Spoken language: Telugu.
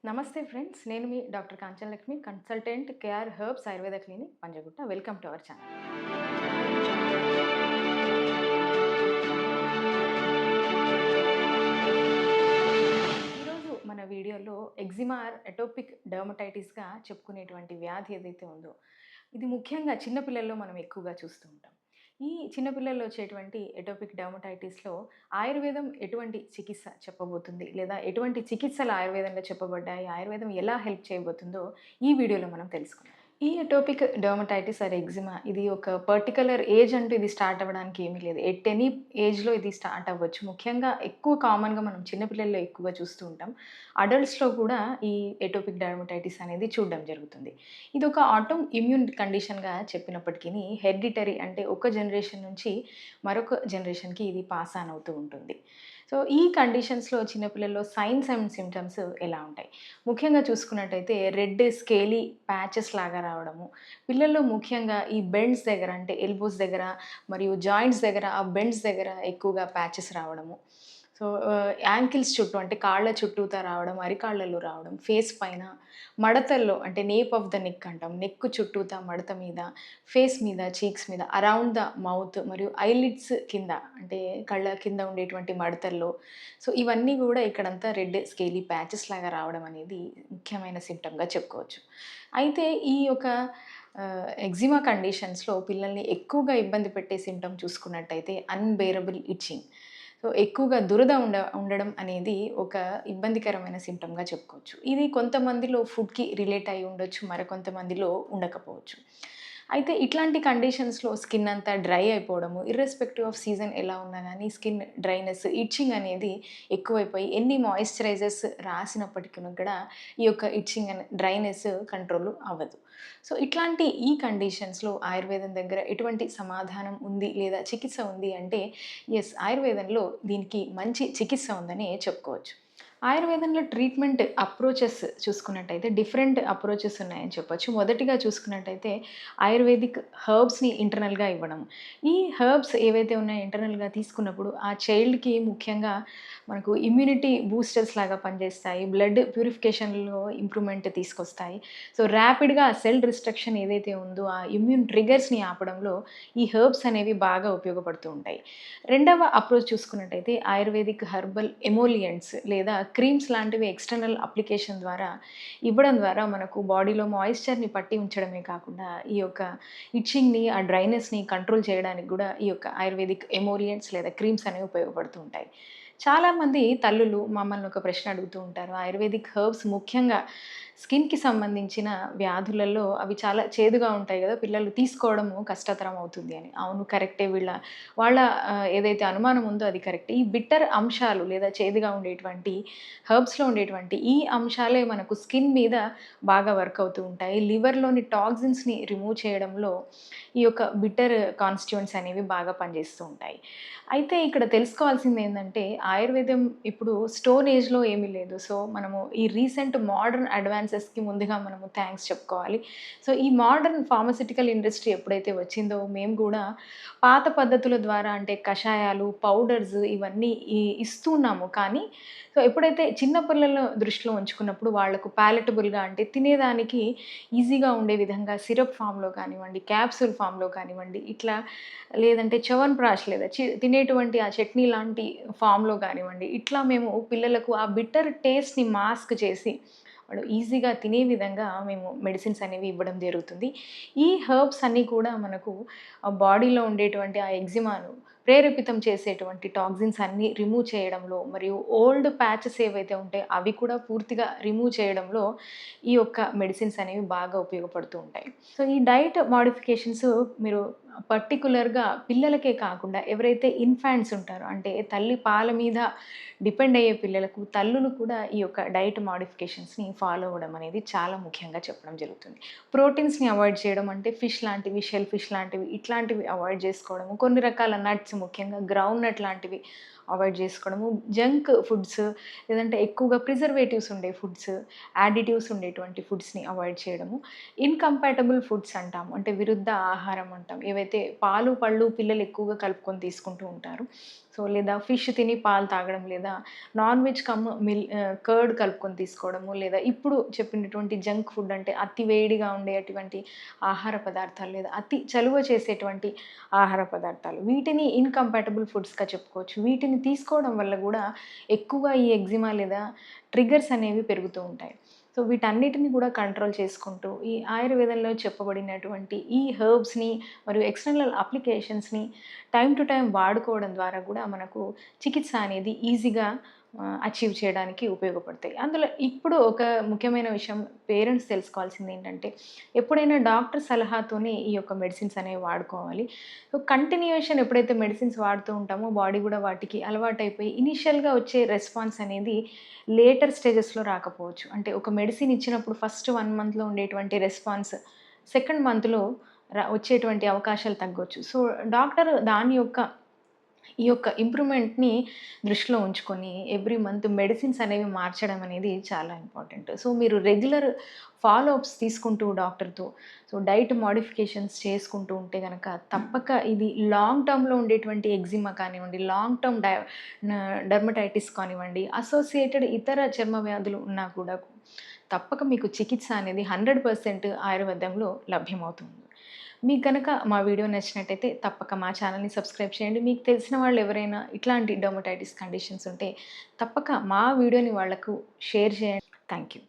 నమస్తే ఫ్రెండ్స్. నేను మీ doctor Kanchana Lakshmi, consultant KR herbs Ayurveda clinic Panjagutta. Welcome to our channel. ఈరోజు మన వీడియోలో ఎగ్జిమా ఎటోపిక్ డర్మటైటిస్గా చెప్పుకునేటువంటి వ్యాధి ఏదైతే ఉందో, ఇది ముఖ్యంగా చిన్న పిల్లల్లో మనం ఎక్కువగా చూస్తూ ఉంటాం. ఈ చిన్న పిల్లల్లో వచ్చేటువంటి ఎటోపిక్ డర్మటైటిస్‌లో ఆయుర్వేదం ఎటువంటి చికిత్స చెప్పబోతుంది? లేదా ఎటువంటి చికిత్సలు ఆయుర్వేదంలో చెప్పబడ్డాయి? ఆయుర్వేదం ఎలా హెల్ప్ చేయబోతుందో ఈ వీడియోలో మనం తెలుసుకుందాం. ఈ ఎటోపిక్ డర్మటైటిస్ ఆర్ ఎగ్జిమా ఇది ఒక పర్టిక్యులర్ ఏజ్ అంటూ ఇది స్టార్ట్ అవ్వడానికి ఏమీ లేదు. ఎట్ ఎనీ ఏజ్‌లో ఇది స్టార్ట్ అవ్వచ్చు. ముఖ్యంగా ఎక్కువ కామన్‌గా మనం చిన్న పిల్లల్లో ఎక్కువగా చూస్తూ ఉంటాం. అడల్ట్స్‌లో కూడా ఈ ఎటోపిక్ డర్మటైటిస్ అనేది చూడడం జరుగుతుంది. ఇది ఒక ఆటో ఇమ్యూన్ కండిషన్‌గా చెప్పినప్పటికీని హెరిడిటరీ అంటే ఒక జనరేషన్ నుంచి మరొక జనరేషన్‌కి ఇది పాస్ ఆన్ అవుతూ ఉంటుంది. సో, ఈ కండిషన్స్‌లో చిన్న పిల్లల్లో సైన్స్ అండ్ సింప్టమ్స్ ఎలా ఉంటాయి? ముఖ్యంగా చూసుకున్నట్టయితే రెడ్ స్కేలీ ప్యాచెస్ లాగా రావడము. పిల్లల్లో ముఖ్యంగా ఈ బెండ్స్ దగ్గర అంటే ఎల్బోస్ దగ్గర మరియు జాయింట్స్ దగ్గర ఆ బెండ్స్ దగ్గర ఎక్కువగా ప్యాచెస్ రావడము. సో, యాంకిల్స్ చుట్టూ అంటే కాళ్ళ చుట్టూతా రావడం, అరికాళ్ళలో రావడం, ఫేస్ పైన, మడతల్లో అంటే నేప్ ఆఫ్ ద నెక్ అంటాం. నెక్ చుట్టూతా మడత మీద, ఫేస్ మీద, చీక్స్ మీద, అరౌండ్ ద మౌత్ మరియు ఐలిడ్స్ కింద అంటే కళ్ళ కింద ఉండేటువంటి మడతల్లో. సో, ఇవన్నీ గూడా ఇక్కడంతా రెడ్ స్కేలీ ప్యాచెస్ లాగా రావడం అనేది ముఖ్యమైన సింప్టమ్‌గా చెప్పుకోవచ్చు. అయితే ఈ యొక్క ఎగ్జిమా కండిషన్స్‌లో పిల్లల్ని ఎక్కువగా ఇబ్బంది పెట్టే సింప్టమ్ చూసుకున్నట్టయితే అన్‌బేరబుల్ ఇచ్చింగ్. సో, ఎక్కువగా దురద ఉండడం అనేది ఒక ఇబ్బందికరమైన సింప్టమ్‌గా చెప్పుకోవచ్చు. ఇది కొంతమందిలో ఫుడ్‌కి రిలేట్ అయ్యి ఉండొచ్చు. మరికొంతమందిలో ఉండకపోవచ్చు. అయితే ఇట్లాంటి కండిషన్స్‌లో స్కిన్ అంతా డ్రై అయిపోవడము, ఇర్రెస్పెక్టివ్ ఆఫ్ సీజన్ ఎలా ఉన్నా గానీ స్కిన్ డ్రైనెస్, ఇట్చింగ్ అనేది ఎక్కువైపోయి ఎన్ని మాయిశ్చరైజర్స్ రాసినప్పటికిని కూడా ఈ యొక్క ఇట్చింగ్ డ్రైనెస్ కంట్రోల్ అవ్వదు. సో, ఇట్లాంటి ఈ కండిషన్స్‌లో ఆయుర్వేదం దగ్గర ఎటువంటి సమాధానం ఉంది లేదా చికిత్స ఉంది అంటే యెస్. ఆయుర్వేదంలో దీనికి మంచి చికిత్స ఉందనే చెప్పుకోవచ్చు. ఆయుర్వేదంలో ట్రీట్మెంట్ అప్రోచెస్ చూసుకున్నట్టయితే డిఫరెంట్ అప్రోచెస్ ఉన్నాయని చెప్పొచ్చు. మొదటిగా చూసుకున్నట్టయితే ఆయుర్వేదిక్ హెర్బ్స్‌ని ఇంటర్నల్‌గా ఇవ్వడం. ఈ హెర్బ్స్ ఏవైతే ఉన్నాయో ఇంటర్నల్‌గా తీసుకున్నప్పుడు ఆ చైల్డ్‌కి ముఖ్యంగా మనకు ఇమ్యూనిటీ బూస్టర్స్ లాగా పనిచేస్తాయి. బ్లడ్ ప్యూరిఫికేషన్‌లో ఇంప్రూవ్‌మెంట్ తీసుకొస్తాయి. సో, ర్యాపిడ్‌గా సెల్ డిస్ట్రక్షన్ ఏదైతే ఉందో ఆ ఇమ్యూన్ ట్రిగ్గర్స్‌ని ఆపడంలో ఈ హెర్బ్స్ అనేవి బాగా ఉపయోగపడుతూ ఉంటాయి. రెండవ అప్రోచ్ చూసుకున్నట్టయితే ఆయుర్వేదిక్ హెర్బల్ ఎమోలియంట్స్ లేదా క్రీమ్స్ లాంటివి ఎక్స్టర్నల్ అప్లికేషన్ ద్వారా ఇవ్వడం ద్వారా మనకు బాడీలో మాయిశ్చర్‌ని పట్టి ఉంచడమే కాకుండా ఈ యొక్క ఇట్చింగ్‌ని, ఆ డ్రైనెస్‌ని కంట్రోల్ చేయడానికి గూడా ఈ యొక్క ఆయుర్వేదిక్ ఎమోలియంట్స్ లేదా క్రీమ్స్ అనేవి ఉపయోగపడుతూ ఉంటాయి. చాలామంది తల్లులు మమ్మల్ని ఒక ప్రశ్న అడుగుతూ ఉంటారు. ఆయుర్వేదిక్ హెర్బ్స్ ముఖ్యంగా స్కిన్‌కి సంబంధించిన వ్యాధులలో అవి చాలా చేదుగా ఉంటాయి గదా! పిల్లలు తీసుకోవడము కష్టతరం అవుతుంది అని. అవును, కరెక్టే. వాళ్ళ ఏదైతే అనుమానం ఉందో అది కరెక్టే. ఈ బిట్టర్ అంశాలు లేదా చేదుగా ఉండేటువంటి హెర్బ్స్‌లో ఉండేటువంటి ఈ అంశాలే మనకు స్కిన్ మీద బాగా వర్క్ అవుతూ ఉంటాయి. లివర్‌లోని టాక్సిన్స్‌ని రిమూవ్ చేయడంలో ఈ యొక్క బిట్టర్ కాన్స్టిట్యూయెంట్స్ అనేవి బాగా పనిచేస్తూ ఉంటాయి. అయితే ఇక్కడ తెలుసుకోవాల్సిందేందంటే ఆయుర్వేదం ఇప్పుడు స్టోన్ ఏజ్‌లో ఏమీ లేదు. సో, మనము ఈ రీసెంట్ మోడర్న్ అడ్వాన్సెస్‌కి ముందుగా మనము థాంక్స్ చెప్పుకోవాలి. సో, ఈ మోడర్న్ ఫార్మాస్యూటికల్ ఇండస్ట్రీ ఎప్పుడైతే వచ్చిందో మేము గూడా పాత పద్ధతుల ద్వారా అంటే కషాయాలు, పౌడర్స్ ఇవన్నీ ఇస్తున్నాము. కానీ సో, ఎప్పుడైతే చిన్న పిల్లలను దృష్టిలో ఉంచుకున్నప్పుడు వాళ్ళకు పాలటబుల్‌గా అంటే తినేదానికి ఈజీగా ఉండే విధంగా సిరప్ ఫామ్‌లో కానివ్వండి, క్యాప్సూల్ ఫామ్‌లో కానివ్వండి, ఇట్లా లేదంటే చ్యవన్ప్రాష్ లేదా తినేటువంటి ఆ చట్నీ లాంటి ఫామ్‌లో కానివ్వండి, ఇట్లా మేము పిల్లలకు ఆ బిట్టర్ టేస్ట్‌ని మాస్క్ చేసి వాళ్ళు ఈజీగా తినే విధంగా మేము మెడిసిన్స్ అనేవి ఇవ్వడం జరుగుతుంది. ఈ హెర్బ్స్ అన్నీ కూడా మనకు బాడీలో ఉండేటువంటి ఆ ఎగ్జిమాను ప్రేరేపితం చేసేటువంటి టాక్సిన్స్ అన్నీ రిమూవ్ చేయడంలో మరియు ఓల్డ్ ప్యాచెస్ ఏవైతే ఉంటాయో అవి కూడా పూర్తిగా రిమూవ్ చేయడంలో ఈ యొక్క మెడిసిన్స్ అనేవి బాగా ఉపయోగపడుతూ ఉంటాయి. సో, ఈ డైట్ మోడిఫికేషన్స్ మీరు పర్టిక్యులర్‌గా పిల్లలకే కాకుండా ఎవరైతే ఇన్‌ఫాంట్స్ ఉంటారో అంటే తల్లి పాల మీద డిపెండ్ అయ్యే పిల్లలకు తల్లులు కూడా ఈ యొక్క డైట్ మోడిఫికేషన్స్‌ని ఫాలో అవ్వడం అనేది చాలా ముఖ్యంగా చెప్పడం జరుగుతుంది. ప్రోటీన్స్‌ని అవాయిడ్ చేయడం అంటే ఫిష్ లాంటివి, షెల్ ఫిష్ లాంటివి ఇట్లాంటివి అవాయిడ్ చేసుకోవడము. కొన్ని రకాల నట్స్ ముఖ్యంగా గ్రౌండ్ నట్ లాంటివి అవాయిడ్ చేసుకోవడము. జంక్ ఫుడ్స్ లేదంటే ఎక్కువగా ప్రిజర్వేటివ్స్ ఉండే ఫుడ్స్, యాడిటివ్స్ ఉండేటువంటి ఫుడ్స్‌ని అవాయిడ్ చేయడము. ఇన్‌కంపాటబుల్ ఫుడ్స్ అంటాము. అంటే విరుద్ధ ఆహారం అంటాం. ఏవైతే పాలు, పళ్ళు పిల్లలు ఎక్కువగా కలుపుకొని తీసుకుంటూ ఉంటారు. సో, లేదా ఫిష్ తిని పాలు తాగడం, లేదా నాన్ వెజ్ కర్డ్ కలుపుకొని తీసుకోవడము, లేదా ఇప్పుడు చెప్పినటువంటి జంక్ ఫుడ్ అంటే అతి వేడిగా ఉండేటువంటి ఆహార పదార్థాలు, లేదా అతి చలువ చేసేటువంటి ఆహార పదార్థాలు. వీటిని ఇన్‌కంపాటబుల్ ఫుడ్స్‌గా చెప్పుకోవచ్చు. వీటిని తీసుకోవడం వల్ల గూడా ఎక్కువగా ఈ ఎగ్జిమా లేదా ట్రిగ్గర్స్ అనేవి పెరుగుతూ ఉంటాయి. సో, వీటన్నిటిని కూడా కంట్రోల్ చేసుకుంటూ, ఈ ఆయుర్వేదంలో చెప్పబడినటువంటి ఈ హెర్బ్స్‌ని మరియు ఎక్స్‌టర్నల్ అప్లికేషన్స్‌ని టైమ్ టు టైమ్ వాడుకోవడం ద్వారా గూడా మనకు చికిత్స అనేది ఈజీగా అచీవ్ చేయడానికి ఉపయోగపడతాయి. అందులో ఇప్పుడు ఒక ముఖ్యమైన విషయం పేరెంట్స్ తెలుసుకోవాల్సిందేంటంటే, ఎప్పుడైనా డాక్టర్ సలహాతోనే ఈ యొక్క మెడిసిన్స్ అనేవి వాడుకోవాలి. సో, కంటిన్యూయేషన్ ఎప్పుడైతే మెడిసిన్స్ వాడుతూ ఉంటామో బాడీ గూడా వాటికి అలవాటైపోయి ఇనీషియల్‌గా వచ్చే రెస్పాన్స్ అనేది లేటర్ స్టేజెస్‌లో రాకపోవచ్చు. అంటే ఒక మెడిసిన్ ఇచ్చినప్పుడు ఫస్ట్ 1 మంత్‌లో ఉండేటువంటి రెస్పాన్స్ సెకండ్ మంత్‌లో వచ్చేటువంటి అవకాశాలు తగ్గొచ్చు. సో, డాక్టర్ దాని యొక్క ఈ యొక్క ఇంప్రూవ్‌మెంట్‌ని దృష్టిలో ఉంచుకొని ఎవ్రీ మంత్ మెడిసిన్స్ అనేవి మార్చడం అనేది చాలా ఇంపార్టెంట్. సో, మీరు రెగ్యులర్ ఫాలో అప్స్ తీసుకుంటూ డాక్టర్‌తో సో, డైట్ మోడిఫికేషన్స్ చేసుకుంటూ ఉంటే గనక తప్పక ఇది లాంగ్ టర్మ్‌లో ఉండేటువంటి ఎగ్జిమా కానివ్వండి, లాంగ్ టర్మ్ డెర్మటైటిస్ కానివ్వండి, అసోసియేటెడ్ ఇతర చర్మ వ్యాధులు ఉన్నా కూడా తప్పక మీకు చికిత్స అనేది 100% ఆయుర్వేదంలో లభ్యమవుతుంది. మీకు గనక మా వీడియో నచ్చినట్టయితే తప్పక మా ఛానల్‌ని సబ్స్క్రైబ్ చేయండి. మీకు తెలిసిన వాళ్ళు ఎవరైనా ఇట్లాంటి డెర్మటైటిస్ కండిషన్స్ ఉంటే తప్పక మా వీడియోని వాళ్ళకు షేర్ చేయండి. Thank you.